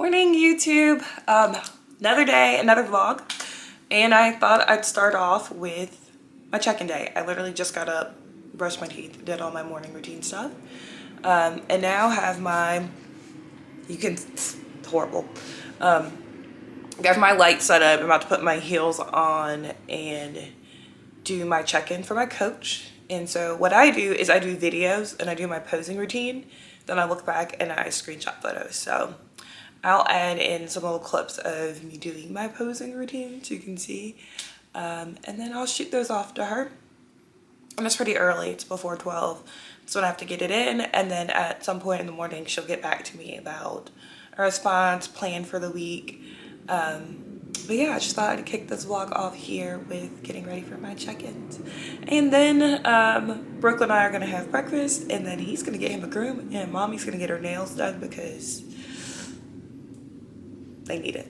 Morning, YouTube. Another day, another vlog, and I thought I'd start off with my check-in day. I literally just got up, brushed my teeth, did all my morning routine stuff, and now have my, it's horrible, got my light set up. I'm about to put my heels on and do my check-in for my coach. And so what I do is I do videos and I do my posing routine, then I look back and I screenshot photos. So I'll add in some little clips of me doing my posing routine so you can see. And then I'll shoot those off to her. And it's pretty early, it's before 12. So I have to get it in, and then at some point in the morning, she'll get back to me about a response, plan for the week. But yeah, I just thought I'd kick this vlog off here with getting ready for my check-ins. And then Brooklyn and I are gonna have breakfast, and then he's gonna get him a groom, and mommy's gonna get her nails done because they need it.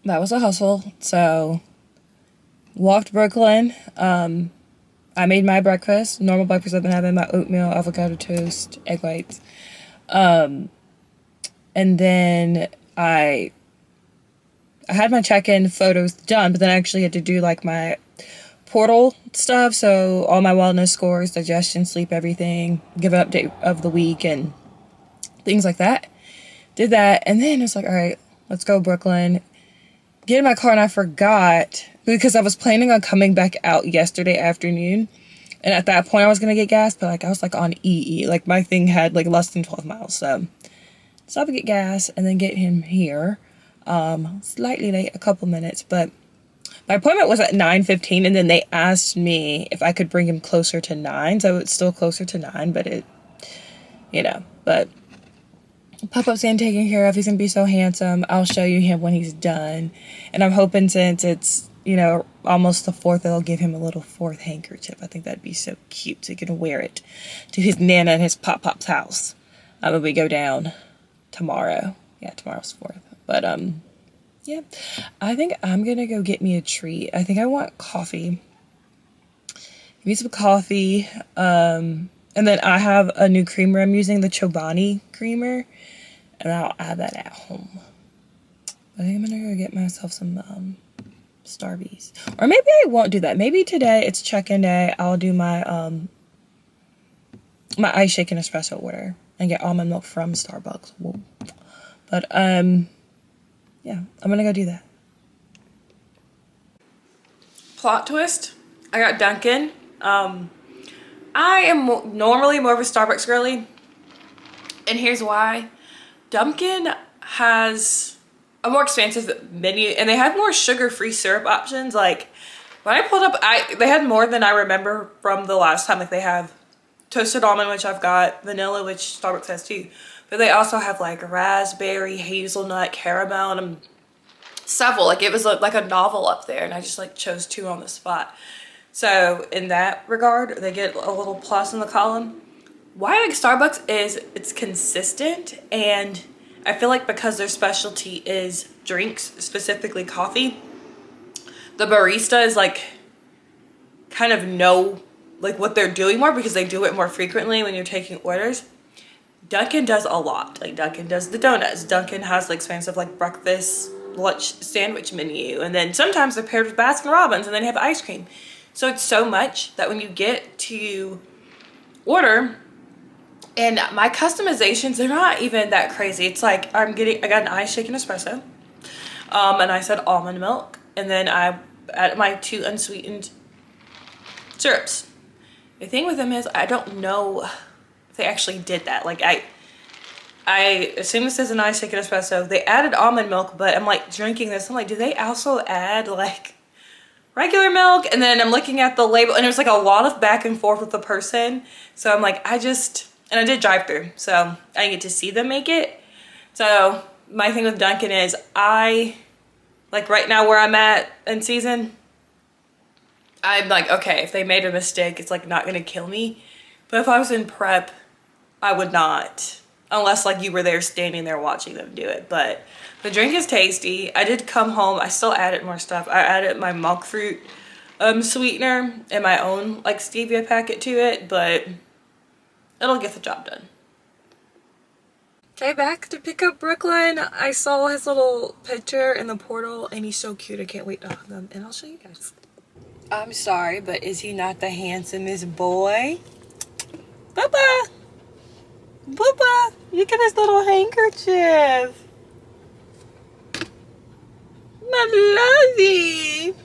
That was a hustle. So walked Brooklyn. I made my breakfast, normal breakfast I've been having, my oatmeal, avocado toast, egg whites. And then I had my check-in photos done, but then I actually had to do like my portal stuff. So all my wellness scores, digestion, sleep, everything, give an update of the week and things like that. Did that. And then it's like, all right, let's go Brooklyn. Get in my car, and I forgot because I was planning on coming back out yesterday afternoon, and at that point I was gonna get gas, but like I was like on EE, like my thing had like less than 12 miles, so stop and get gas and then get him here. Slightly late, a couple minutes, but my appointment was at 9:15, and then they asked me if I could bring him closer to 9, so it's still closer to 9, but it, but pop-up's getting taken care of. He's gonna be so handsome. I'll show you him when he's done. And I'm hoping, since it's, almost the 4th, that I'll give him a little 4th handkerchief. I think that'd be so cute. So he can wear it to his Nana and his Pop-Pop's house. When we go down tomorrow. Yeah, tomorrow's 4th. But, yeah. I think I'm gonna go get me a treat. I think I want coffee. Give me some coffee. And then I have a new creamer I'm using, the Chobani creamer. And I'll add that at home. I think I'm gonna go get myself some Starbies. Or maybe I won't do that. Maybe today it's check-in day. I'll do my my ice shake and espresso order and get almond milk from Starbucks. Whoa. But yeah, I'm gonna go do that. Plot twist. I got Dunkin'. I am normally more of a Starbucks girly, and here's why. Dunkin' has a more expansive menu, and they have more sugar-free syrup options. Like, when I pulled up, they had more than I remember from the last time. Like, they have toasted almond, which I've got, vanilla, which Starbucks has too, but they also have like raspberry, hazelnut, caramel, and several. Like, it was like a novel up there, and I just like chose 2 on the spot. So in that regard, they get a little plus in the column. Why I like Starbucks is it's consistent, and I feel like because their specialty is drinks, specifically coffee, the barista is like kind of know like what they're doing more because they do it more frequently when you're taking orders. Dunkin' does a lot. Like, Dunkin' does the donuts. Dunkin' has like expansive like breakfast, lunch, sandwich menu, and then sometimes they're paired with Baskin Robbins, and then they have ice cream. So it's so much that when you get to order, and my customizations, they're not even that crazy. It's like I got an ice shake and espresso, and I said almond milk, and then I added my 2 unsweetened syrups. The thing with them is I don't know if they actually did that. Like, I assume this is an iced shaken espresso. They added almond milk, but I'm like drinking this. I'm like, do they also add like regular milk? And then I'm looking at the label and there's like a lot of back and forth with the person. So I'm like, and I did drive through, so I didn't get to see them make it. So my thing with Dunkin' is like right now where I'm at in season, I'm like, okay, if they made a mistake, it's like not gonna kill me. But if I was in prep, I would not. Unless like you were there standing there watching them do it. But the drink is tasty. I did come home. I still added more stuff. I added my monk fruit sweetener and my own like stevia packet to it. But it'll get the job done. Okay, back to pick up Brooklyn. I saw his little picture in the portal and he's so cute. I can't wait to hug him and I'll show you guys. I'm sorry, but is he not the handsomest boy? Bubba! Bubba! Look at his little handkerchief. My lovey!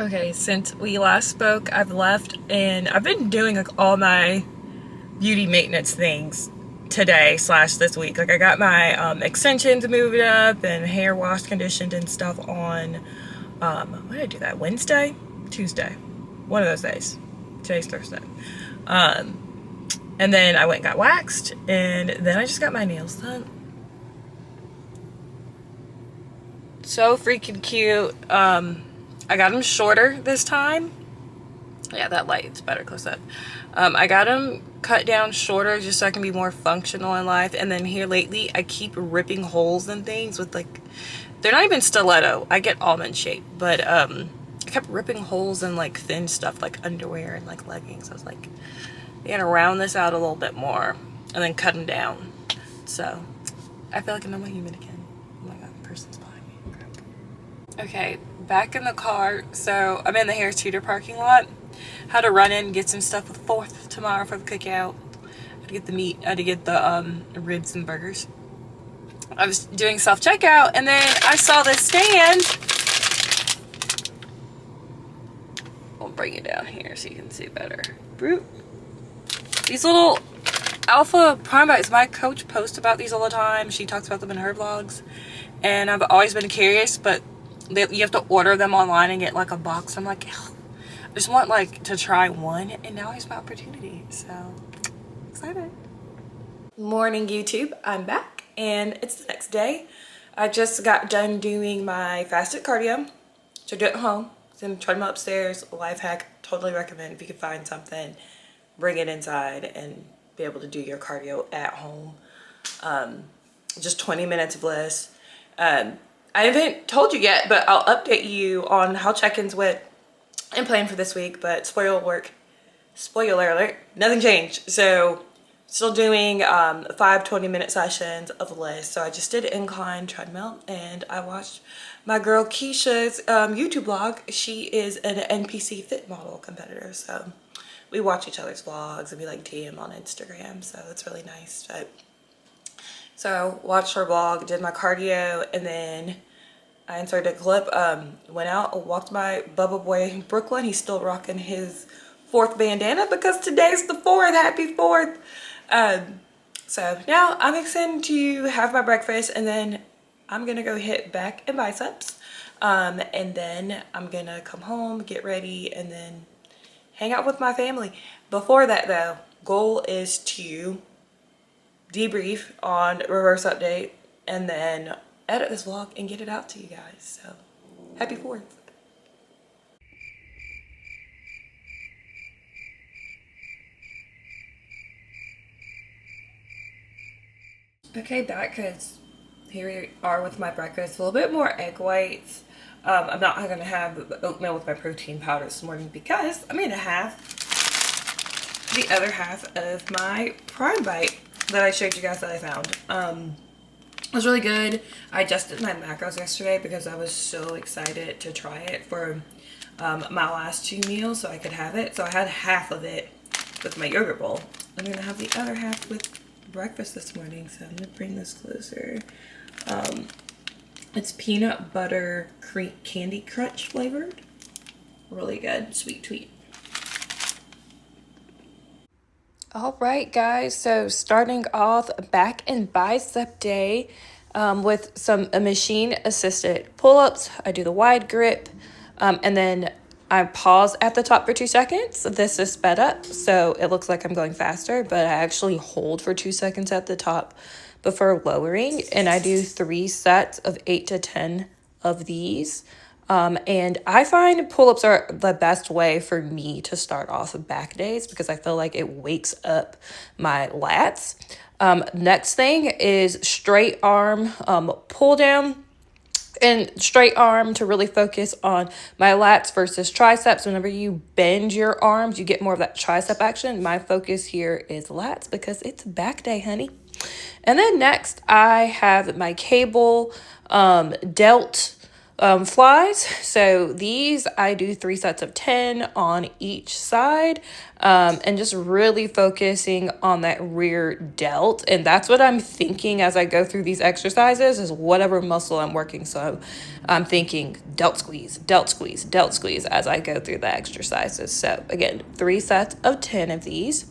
Okay, since we last spoke, I've left and I've been doing like all my beauty maintenance things today / this week. Like I got my extensions moved up and hair washed, conditioned and stuff on when did I do that? Wednesday? Tuesday. One of those days. Today's Thursday. And then I went and got waxed and then I just got my nails done. So freaking cute. I got them shorter this time. Yeah, that light's better close up. I got them cut down shorter just so I can be more functional in life. And then here lately, I keep ripping holes in things with like, they're not even stiletto. I get almond shape, but I kept ripping holes in like thin stuff like underwear and like leggings. I was like, I'm gonna round this out a little bit more and then cut them down. So I feel like I'm a human again. Oh my god, the person's behind me. Crap. Okay, back in the car. So I'm in the Harris Teeter parking lot. Had to run in, get some stuff with 4th tomorrow for the cookout. Had to get the meat, had to get the ribs and burgers. I was doing self-checkout and then I saw this stand. I'll bring it down here so you can see better. Brute. These little alpha prime bites, my coach posts about these all the time. She talks about them in her vlogs. And I've always been curious, but you have to order them online and get like a box. I'm like, ugh. I just want like to try one and now here's my opportunity. So excited. Morning YouTube, I'm back and it's the next day. I just got done doing my fasted cardio. So do it at home. It's in the treadmill upstairs. Life hack, totally recommend if you can find something, bring it inside and be able to do your cardio at home. Just 20 minutes of bliss. I haven't told you yet, but I'll update you on how check-ins went and plan for this week, but spoiler alert, nothing changed. So still doing 5 20-minute sessions of the list. So I just did incline treadmill and I watched my girl Keisha's YouTube vlog. She is an NPC fit model competitor, so we watch each other's vlogs and we like DM on Instagram, so it's really nice. But so watched her vlog, did my cardio, and then I inserted a clip, went out, walked my Bubba boy Brooklyn. He's still rocking his 4th bandana because today's the 4th. Happy 4th. So now I'm excited to have my breakfast and then I'm gonna go hit back and biceps. And then I'm gonna come home, get ready, and then hang out with my family. Before that though, goal is to debrief on reverse update and then edit this vlog and get it out to you guys. So happy 4th. Okay, back because here we are with my breakfast. A little bit more egg whites. I'm not gonna have oatmeal with my protein powder this morning because I'm gonna have the other half of my prime bite that I showed you guys that I found. It was really good. I adjusted my macros yesterday because I was so excited to try it for my last 2 meals so I could have it. So I had half of it with my yogurt bowl. I'm gonna have the other half with breakfast this morning, so I'm gonna bring this closer. It's peanut butter candy crunch flavored. Really good, sweet tweet. All right, guys. So starting off back in bicep day with some machine assisted pull ups. I do the wide grip, and then I pause at the top for 2 seconds. This is sped up, so it looks like I'm going faster, but I actually hold for 2 seconds at the top before lowering, and I do 3 sets of 8 to 10 of these. And I find pull-ups are the best way for me to start off back days because I feel like it wakes up my lats. Next thing is straight arm pull down and straight arm to really focus on my lats versus triceps. Whenever you bend your arms, you get more of that tricep action. My focus here is lats because it's back day, honey. And then next, I have my cable delt flies. So these I do 3 sets of 10 on each side, and just really focusing on that rear delt. And that's what I'm thinking as I go through these exercises is whatever muscle I'm working. So I'm thinking delt squeeze, delt squeeze, delt squeeze as I go through the exercises. So again, 3 sets of 10 of these.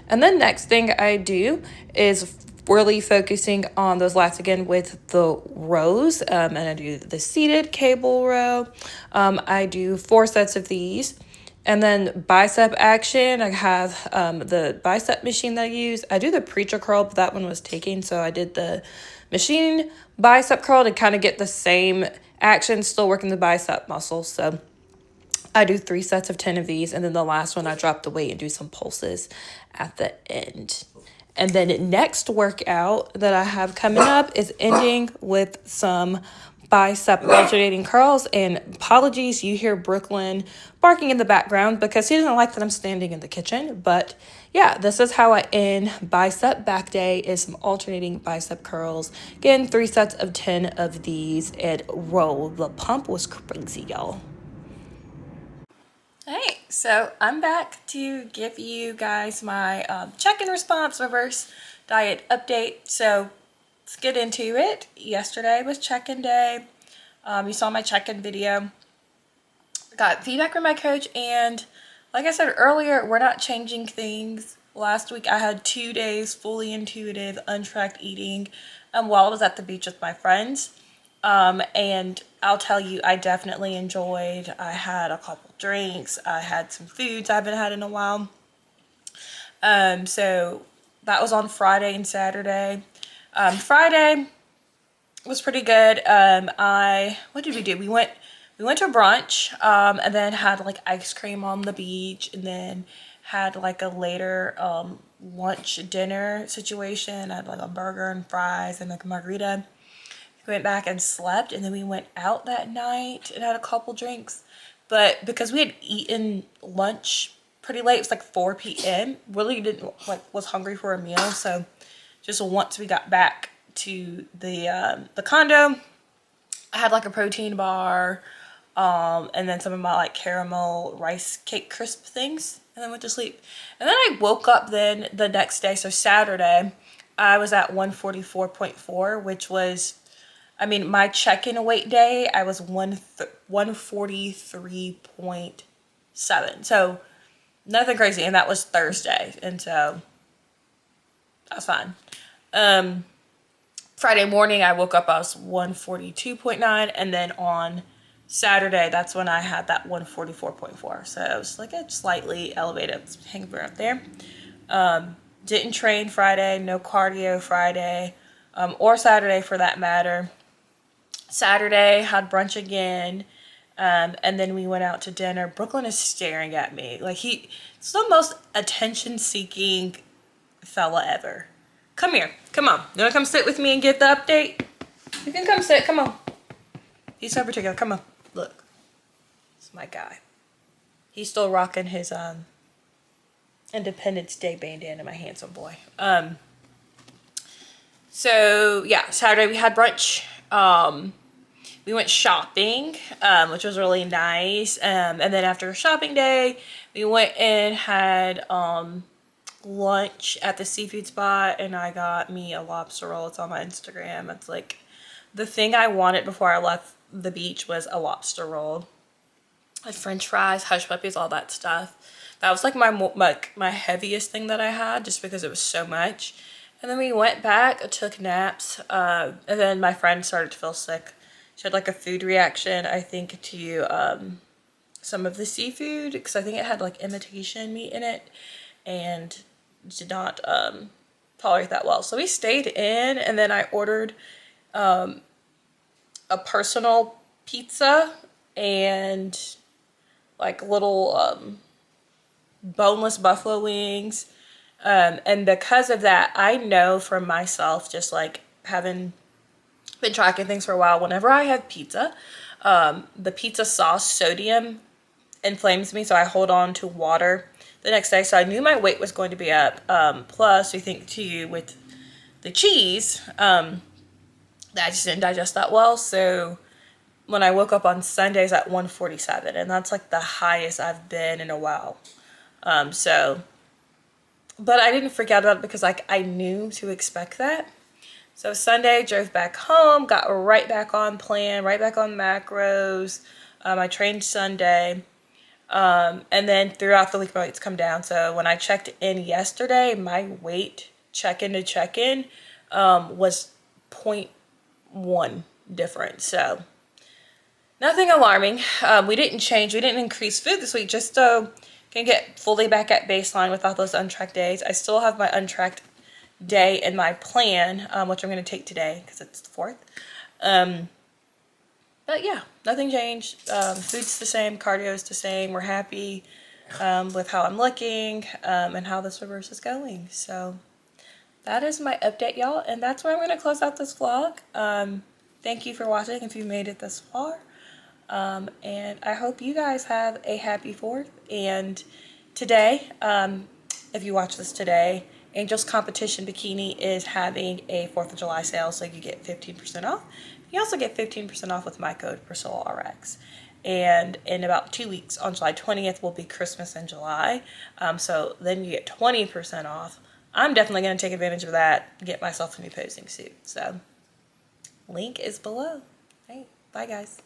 And then next thing I do is really focusing on those lats again with the rows. And I do the seated cable row. I do 4 sets of these. And then bicep action, I have the bicep machine that I use. I do the preacher curl, but that one was taken. So I did the machine bicep curl to kind of get the same action, still working the bicep muscle. So I do 3 sets of 10 of these, and then the last one I drop the weight and do some pulses at the end. And then next workout that I have coming up is ending with some bicep alternating curls. And apologies, you hear Brooklyn barking in the background because he doesn't like that I'm standing in the kitchen. But yeah, this is how I end bicep back day is some alternating bicep curls. Again, 3 sets of 10 of these and roll. The pump was crazy, y'all. Hey, so I'm back to give you guys my check-in response reverse diet update. So let's get into it. Yesterday was check-in day. You saw my check-in video. Got feedback from my coach, and like I said earlier, we're not changing things. Last week I had 2 days fully intuitive, untracked eating while I was at the beach with my friends. And I'll tell you, I definitely enjoyed. I had a couple drinks. I had some foods I haven't had in a while. So that was on Friday and Saturday. Friday was pretty good. What did we do? We went to brunch, and then had like ice cream on the beach, and then had like a later, lunch dinner situation. I had like a burger and fries and like a margarita. Went back and slept, and then we went out that night and had a couple drinks. But because we had eaten lunch pretty late, it was like 4 p.m. Really didn't was hungry for a meal. So just once we got back to the condo, I had like a protein bar, and then some of my like caramel rice cake crisp things, and then went to sleep. And then I woke up then the next day, so Saturday, I was at 144.4, which was, I mean, my check-in weight day, I was 143.7. So nothing crazy. And that was Thursday. And so that's fine. Friday morning, I woke up, I was 142.9. And then on Saturday, that's when I had that 144.4. So it was like a slightly elevated, hanging around there. Didn't train Friday, no cardio Friday, or Saturday for that matter. Saturday, had brunch again, and then we went out to dinner. Brooklyn is staring at me. Like, he's the most attention-seeking fella ever. Come here. Come on. You want to come sit with me and get the update? You can come sit. Come on. He's so particular. Come on. Look. It's my guy. He's still rocking his Independence Day bandana, my handsome boy. So, yeah, Saturday we had brunch. We went shopping, which was really nice. And then after a shopping day, we went and had lunch at the seafood spot, and I got me a lobster roll. It's on my Instagram. It's like the thing I wanted before I left the beach was a lobster roll with French fries, hush puppies, all that stuff. That was like my heaviest thing that I had, just because it was so much. And then we went back, took naps, and then my friend started to feel sick. She had like a food reaction, I think, to some of the seafood, because I think it had like imitation meat in it, and did not tolerate that well. So we stayed in, and then I ordered a personal pizza and like little boneless buffalo wings. And because of that, I know for myself, just like having been tracking things for a while, whenever I have pizza, the pizza sauce sodium inflames me, so I hold on to water the next day. So I knew my weight was going to be up. Plus, we think too, with the cheese, that I just didn't digest that well. So when I woke up on Sundays at 147, and that's like the highest I've been in a while. So, but I didn't forget about it, because like I knew to expect that. So Sunday, drove back home, got right back on plan, right back on macros. I trained Sunday. And then throughout the week, my weight's come down. So when I checked in yesterday, my weight check-in to check-in was 0.1 different. So nothing alarming. We didn't increase food this week, just so can get fully back at baseline without those untracked days. I still have my untracked day in my plan, which I'm going to take today because it's the 4th. But yeah, nothing changed. Food's the same, cardio's the same. We're happy with how I'm looking and how this reverse is going. So that is my update, y'all, and that's where I'm going to close out this vlog. Thank you for watching if you made it this far. And I hope you guys have a happy 4th. And today, if you watch this today, Angel's Competition Bikini is having a 4th of July sale, so you get 15% off. You also get 15% off with my code PriscillaRx. And in about 2 weeks, on July 20th, will be Christmas in July. So then you get 20% off. I'm definitely going to take advantage of that, get myself a new posing suit. So link is below. Hey, bye guys.